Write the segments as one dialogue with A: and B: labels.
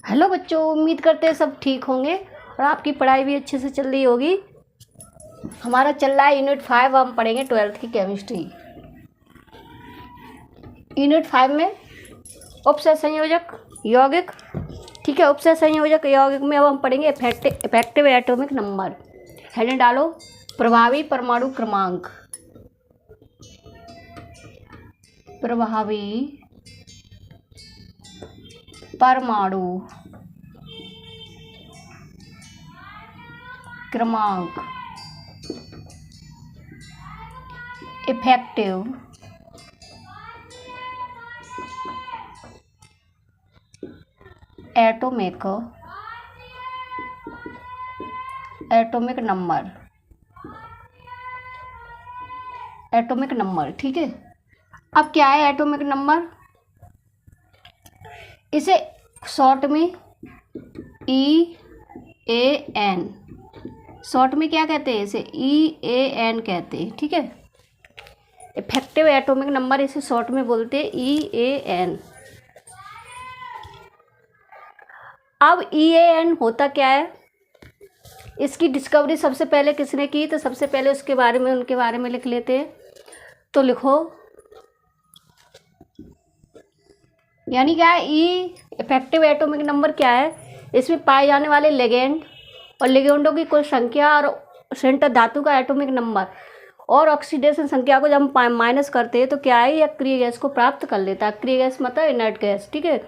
A: Hello बच्चों, उम्मीद करते हैं सब ठीक होंगे और आपकी पढ़ाई भी अच्छे से चल रही होगी। हमारा चल रहा है यूनिट 5। हम पढ़ेंगे 12th की केमिस्ट्री। यूनिट 5 में उपसर्ग संयोजक यौगिक, ठीक है। उपसर्ग संयोजक यौगिक में अब हम पढ़ेंगे इफेक्टिव एटॉमिक नंबर। हेडिंग डालो, प्रभावी परमाणु क्रमांक। प्रभावी परमाणु क्रमांक। Effective atomic number. Atomic number, ठीक है। अब क्या है एटॉमिक नंबर? इसे शॉर्ट में EAN, शॉर्ट में क्या कहते हैं? इसे EAN कहते हैं, ठीक है। इफेक्टिव एटॉमिक नंबर इसे शॉर्ट में बोलते हैं EAN। अब EAN होता क्या है? इसकी डिस्कवरी सबसे पहले किसने की? तो सबसे पहले उनके बारे में लिख लेते हैं। तो लिखो, यानी क्या है इफेक्टिव एटॉमिक नंबर क्या है? इसमें पाए जाने वाले लिगेंड और लिगेंडों की कुल संख्या और सेंटर धातु का एटॉमिक नंबर और ऑक्सीडेशन संख्या को जब हम माइनस करते हैं तो क्या है, यह अक्रिय गैस को प्राप्त कर लेता है। अक्रिय गैस मतलब इनर्ट गैस, ठीक है।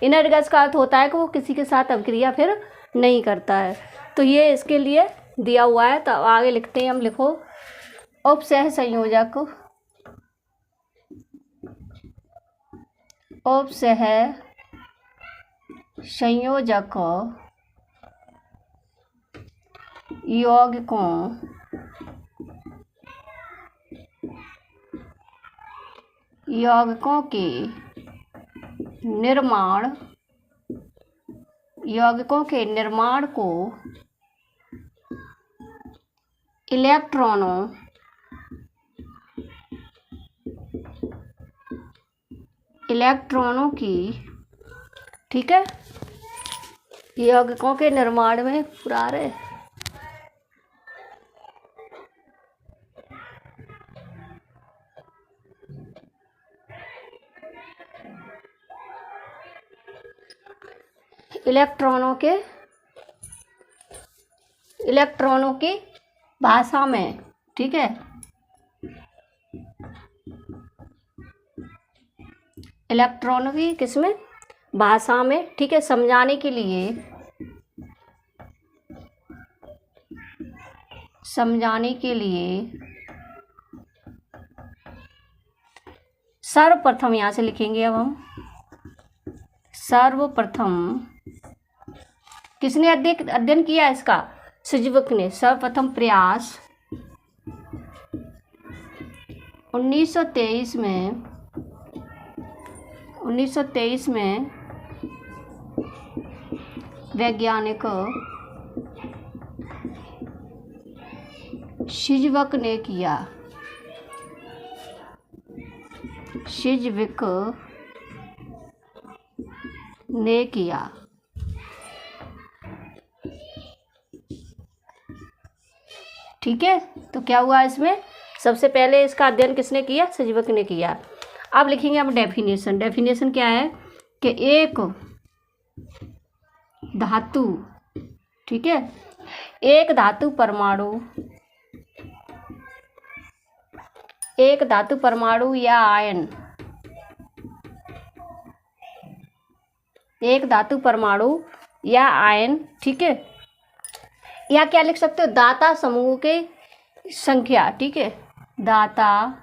A: इनर्ट गैस का अर्थ होता है कि वो किसी के साथ अभिक्रिया फिर नहीं करता है। तो ये इसके लिए दिया हुआ है। तो आगे लिखते हैं हम, लिखो उपसह संयोजक। उपसह संयोजक यौगिकों के निर्माण को इलेक्ट्रॉनों की, ठीक है, यौगिकों के निर्माण में पूरा रहे। इलेक्ट्रॉनों की भाषा में, ठीक है। इलेक्ट्रॉनों की किसमें? भाषा में, ठीक है। समझाने के लिए सर्वप्रथम यहाँ से लिखेंगे। अब हम सर्वप्रथम किसने अध्ययन किया इसका? सिज्वक ने। सर्वप्रथम प्रयास 1923 में वैज्ञानिक सिज्वक ने किया। ठीक है। तो क्या हुआ इसमें? सबसे पहले इसका अध्ययन किसने किया? सिज्वक ने किया। अब लिखेंगे हम डेफिनेशन। डेफिनेशन क्या है कि एक धातु, ठीक है, एक धातु परमाणु या आयन, एक धातु परमाणु या आयन, ठीक है, या क्या लिख सकते हो? दाता समूह के संख्या, ठीक है। दाता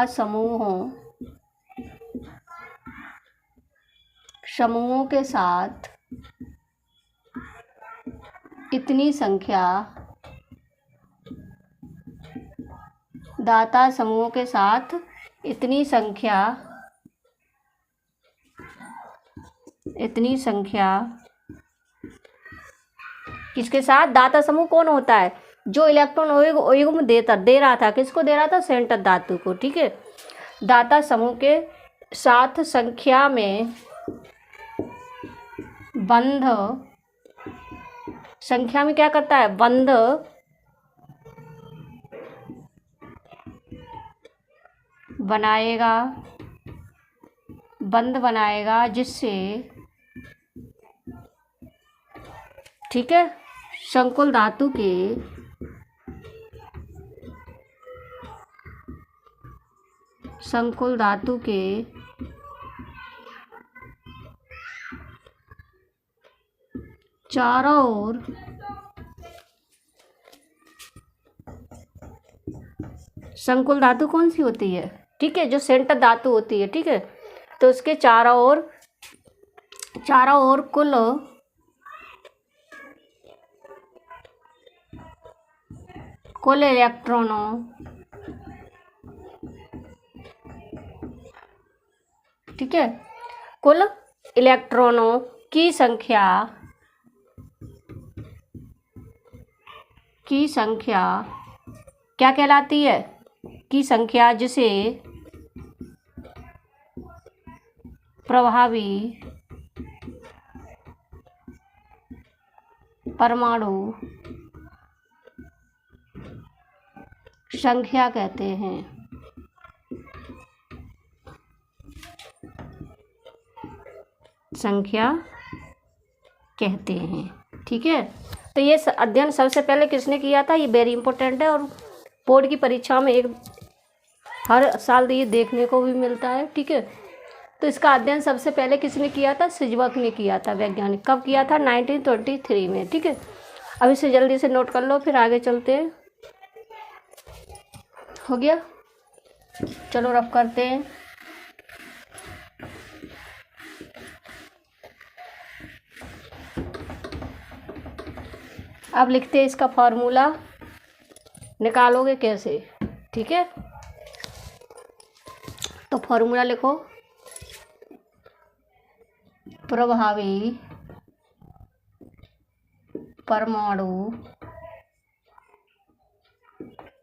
A: समूहों के साथ इतनी संख्या, दाता समूहों के साथ इतनी संख्या किसके साथ? दाता समूह कौन होता है? जो इलेक्ट्रॉन युग्म दे रहा था। किसको दे रहा था? सेंटर धातु को, ठीक है। दाता समूह के साथ संख्या में बंध, संख्या में क्या करता है, बंध बनाएगा, बंध बनाएगा जिससे, ठीक है, संकुल धातु के चारों ओर संकुल धातु कौन सी होती है, ठीक है, जो सेंटर धातु होती है, ठीक है, तो उसके चारों ओर कुल इलेक्ट्रॉनों, ठीक है, कुल इलेक्ट्रॉनों की संख्या क्या कहलाती है, की संख्या, जिसे प्रभावी परमाणु संख्या कहते हैं। ठीक है, तो ये अध्ययन सबसे पहले किसने किया था, ये वेरी इंपॉर्टेंट है और बोर्ड की परीक्षा में हर साल ये देखने को भी मिलता है, ठीक है। तो इसका अध्ययन सबसे पहले किसने किया था, सिजवक ने किया था, वैज्ञानिक। कब किया था, 1923 में, ठीक है। अब इसे जल्दी से नोट कर लो, फिर आगे चलते हैं। हो गया, चलो रफ करते हैं। अब लिखते हैं इसका फॉर्मूला, निकालोगे कैसे, ठीक है। तो फॉर्मूला लिखो, प्रभावी परमाणु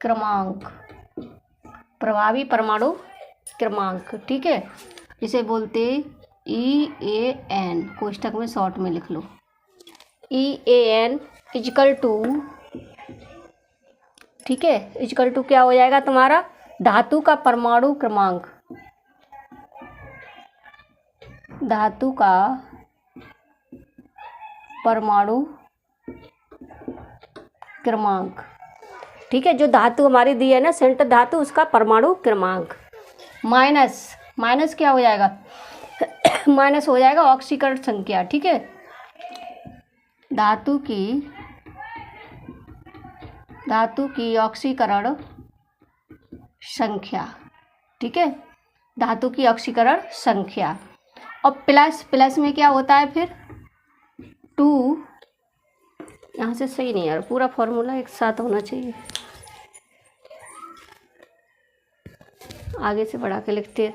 A: क्रमांक, प्रभावी परमाणु क्रमांक, ठीक है, इसे बोलते EAN, कोष्ठक में शॉर्ट में लिख लो। EAN इक्वल टू, ठीक है, इक्वल टू क्या हो जाएगा तुम्हारा, धातु का परमाणु क्रमांक, धातु का परमाणु क्रमांक, ठीक है, जो धातु हमारी दी है ना सेंटर धातु, उसका परमाणु क्रमांक, माइनस क्या हो जाएगा माइनस हो जाएगा ऑक्सीकरण संख्या, ठीक है, धातु की ऑक्सीकरण संख्या, ठीक है, धातु की ऑक्सीकरण संख्या। और प्लस में क्या होता है फिर 2, यहाँ से सही नहीं यार, पूरा फॉर्मूला एक साथ होना चाहिए, आगे से बढ़ा के लिखते हैं,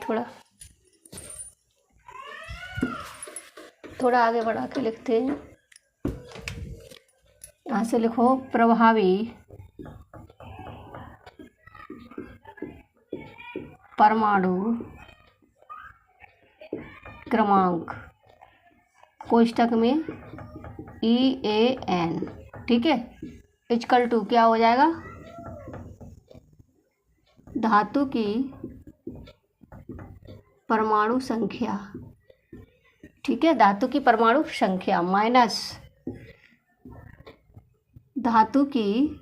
A: थोड़ा आगे बढ़ा के लिखते हैं। यहाँ से लिखो, प्रभावी परमाणु क्रमांक, कोष्ठक में EAN, ठीक है, इक्वल टू क्या हो जाएगा, धातु की परमाणु संख्या, ठीक है, धातु की परमाणु संख्या माइनस धातु की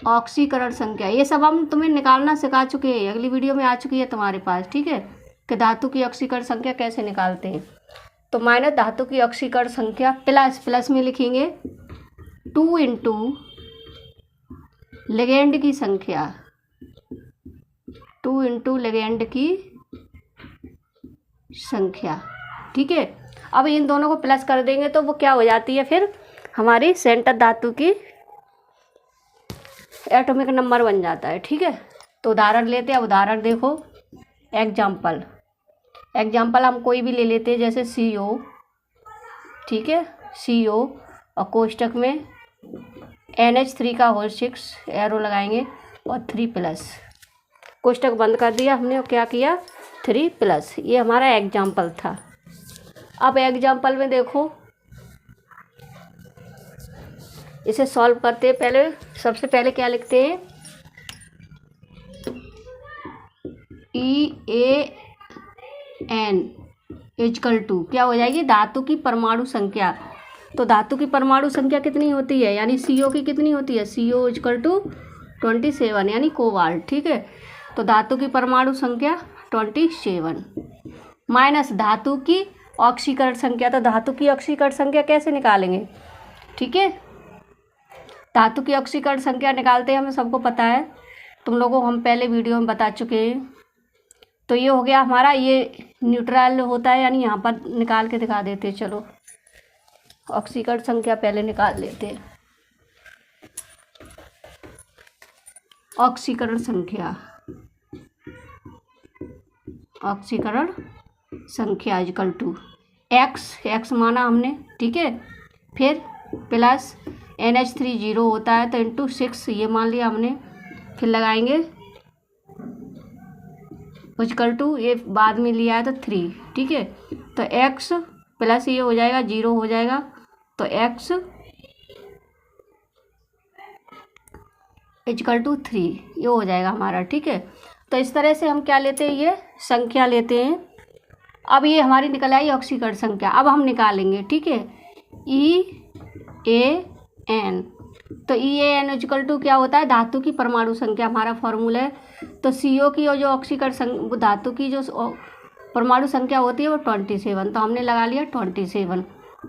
A: ऑक्सीकरण संख्या। ये सब हम तुम्हें निकालना सिखा चुके हैं, अगली वीडियो में आ चुकी है तुम्हारे पास, ठीक है, कि धातु की ऑक्सीकरण संख्या कैसे निकालते हैं। तो माइनस धातु की ऑक्सीकरण संख्या, प्लस में लिखेंगे 2 इंटू लिगेंड की संख्या, 2 इंटू लिगेंड की संख्या, ठीक है। अब इन दोनों को प्लस कर देंगे तो वो क्या हो जाती है फिर, हमारी सेंटर धातु की एटॉमिक नंबर बन जाता है, ठीक है। तो उदाहरण लेते हैं, उदाहरण देखो, एग्जाम्पल हम कोई भी ले लेते हैं, जैसे CO, ठीक है, CO, और कोष्ठक में NH3 का होल 6 एरो लगाएंगे और 3 प्लस, कोष्ठक बंद कर दिया हमने और क्या किया, 3+। ये हमारा एग्जाम्पल था। अब एग्जाम्पल में देखो, इसे सॉल्व करते हैं। पहले सबसे पहले क्या लिखते हैं, EAN इक्वल टू क्या हो जाएगी, धातु की परमाणु संख्या। तो धातु की परमाणु संख्या कितनी होती है, यानी CO की कितनी होती है, CO इक्वल टू 27 यानी कोबाल्ट। ठीक है, तो धातु की परमाणु संख्या 27 माइनस धातु की ऑक्सीकरण संख्या। तो धातु की ऑक्सीकरण संख्या कैसे निकालेंगे, ठीक है, धातु की ऑक्सीकरण संख्या निकालते हैं, हमें सबको पता है, तुम लोगों को हम पहले वीडियो में बता चुके हैं। तो ये हो गया हमारा, ये न्यूट्रल होता है, यानी यहाँ पर निकाल के दिखा देते हैं। चलो ऑक्सीकरण संख्या पहले निकाल लेते हैं। ऑक्सीकरण संख्या, ऑक्सीकरण संख्या इक्वल टू एक्स माना हमने, ठीक है, फिर प्लस NH3 0 होता है तो इंटू 6 ये मान लिया हमने, फिर लगाएंगे इक्वल टू, ये बाद में लिया है तो 3, ठीक है, तो x प्लस ये हो जाएगा 0 हो जाएगा, तो x इक्वल टू 3 ये हो जाएगा हमारा। ठीक है, तो इस तरह से हम क्या लेते हैं, ये संख्या लेते हैं। अब ये हमारी निकल आई ऑक्सीकरण संख्या। अब हम निकालेंगे, ठीक है, EAN। तो EAN इक्वल टू क्या होता है, धातु की परमाणु संख्या हमारा फॉर्मूला है। तो CO की और जो ऑक्सीकरण धातु की जो परमाणु संख्या होती है वो 27, तो हमने लगा लिया 27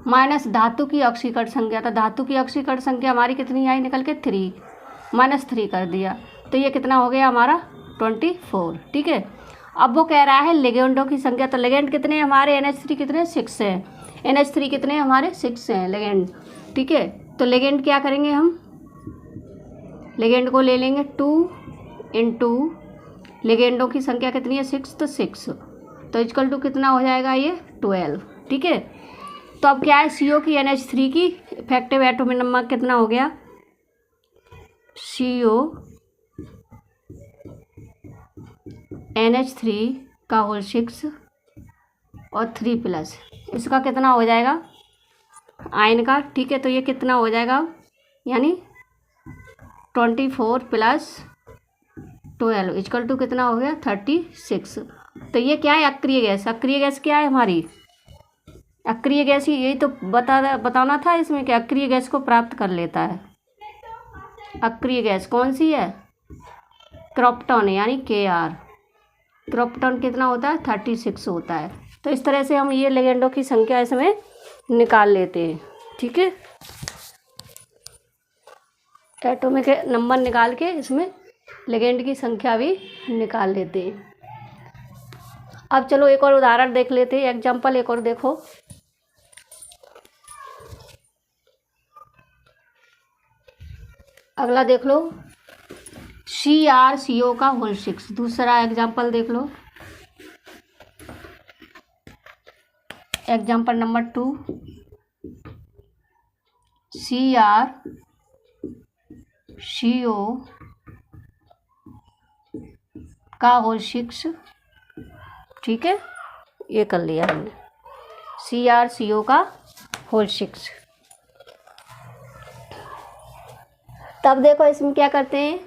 A: माइनस धातु की ऑक्सीकरण संख्या। तो धातु की ऑक्सीकरण संख्या हमारी कितनी आई निकल के 3, -3 कर दिया, तो ये कितना हो गया हमारा 24। ठीक है, अब वो कह रहा है लिगेंडों की संख्या। तो लिगेंड कितने हमारे, NH3 कितने 6 हैं, NH3 कितने हमारे 6 हैं लिगेंड। ठीक है, तो लिगेंड क्या करेंगे हम, लिगेंड को ले लेंगे 2 इंटू लिगेंडों की संख्या कितनी है 6, तो 6, तो इक्वल टू कितना हो जाएगा ये 12। ठीक है, तो अब क्या है, CO की NH3 की इफेक्टिव एटॉमिक नंबर कितना हो गया, CO NH3 का होल 6 और 3+, इसका कितना हो जाएगा आयन का। ठीक है, तो ये कितना हो जाएगा, यानी 24 + 12 इक्वल टू कितना हो गया 36। तो ये क्या है, अक्रिय गैस। अक्रिय गैस क्या है हमारी, अक्रिय गैस ही, यही तो बताना था इसमें कि अक्रिय गैस को प्राप्त कर लेता है। अक्रिय गैस कौन सी है, क्रोप्टॉन, यानी Kr। क्रोप्टॉन कितना होता है 36 होता है। तो इस तरह से हम ये लिगेंडों की संख्या इसमें निकाल लेते हैं। ठीक है, एटॉमिक नंबर निकाल के इसमें लिगेंड की संख्या भी निकाल लेते हैं। अब चलो एक और उदाहरण देख लेते हैं, एग्जाम्पल एक और देखो। अगला देख लो, CrCO का होल 6। दूसरा एग्जाम्पल देख लो, एग्जाम्पल नंबर 2, CrCO का होल 6। ठीक है, ये कर लिया हमने, CrCO का होल 6। तब देखो इसमें क्या करते हैं,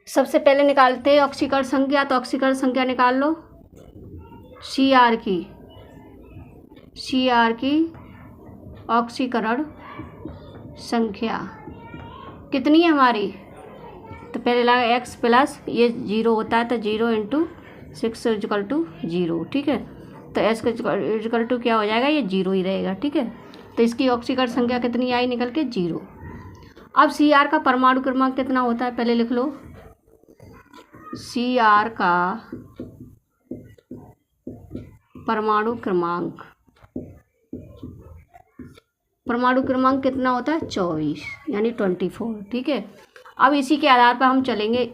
A: सबसे पहले निकालते हैं ऑक्सीकरण संख्या। तो ऑक्सीकरण संख्या निकाल लो, Cr की ऑक्सीकरण संख्या कितनी है हमारी, तो पहले लगा x प्लस ये 0 होता है तो 0 इंटू 6 इक्वल टू 0। ठीक है, तो s का इक्वल टू क्या हो जाएगा, ये 0 ही रहेगा। ठीक है, तो इसकी ऑक्सीकरण संख्या कितनी आई निकल के 0। अब Cr का परमाणु क्रमांक कितना होता है, पहले लिख लो, Cr का परमाणु क्रमांक, परमाणु क्रमांक कितना होता है 24 यानी 24। ठीक है, अब इसी के आधार पर हम चलेंगे,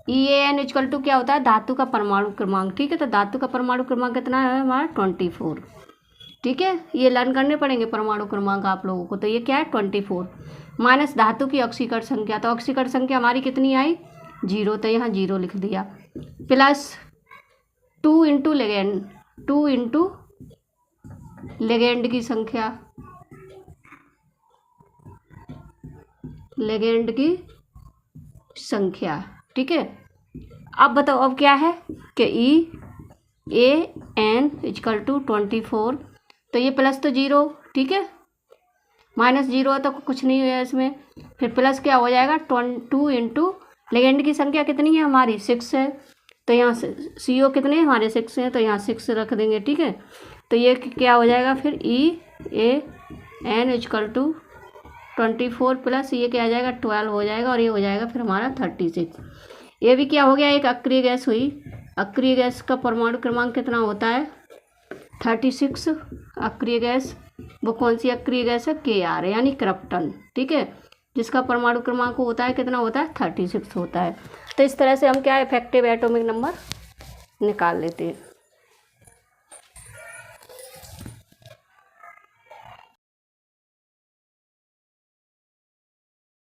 A: EAN इक्वल टू क्या होता है, धातु का परमाणु क्रमांक। ठीक है, तो धातु का परमाणु क्रमांक कितना है हमारा 24। ठीक है, ये लर्न करने पड़ेंगे परमाणु क्रमांक आप लोगों को। तो ये क्या है 24 माइनस धातु की ऑक्सीकरण संख्या। तो ऑक्सीकरण संख्या हमारी कितनी आई जीरो, तो यहाँ जीरो लिख दिया, plus 2 into ligand, 2 into ligand की संख्या, लिगेंड की संख्या, ठीक है। अब बताओ अब क्या है कि EAN = 24, तो ये प्लस तो जीरो, ठीक है, माइनस जीरो तो कुछ नहीं हुआ इसमें, फिर प्लस क्या हो जाएगा 2 इंटू लिगेंड की संख्या कितनी है हमारी 6 है, तो यहाँ CO कितने हैं हमारे 6 हैं, तो यहाँ 6 रख देंगे, ठीक है। तो ये क्या हो जाएगा फिर EAN = 24 प्लस ये क्या आ जाएगा 12 हो जाएगा, और ये हो जाएगा फिर हमारा 36। ये भी क्या हो गया, एक अक्रिय गैस हुई। अक्रिय गैस का परमाणु क्रमांक कितना होता है 36। अक्रिय गैस वो कौन सी अक्रिय गैस है KR यानी क्रिप्टन, ठीक है, जिसका परमाणु क्रमांक होता है कितना होता है 36 होता है। तो इस तरह से हम क्या इफेक्टिव एटॉमिक नंबर निकाल लेते हैं।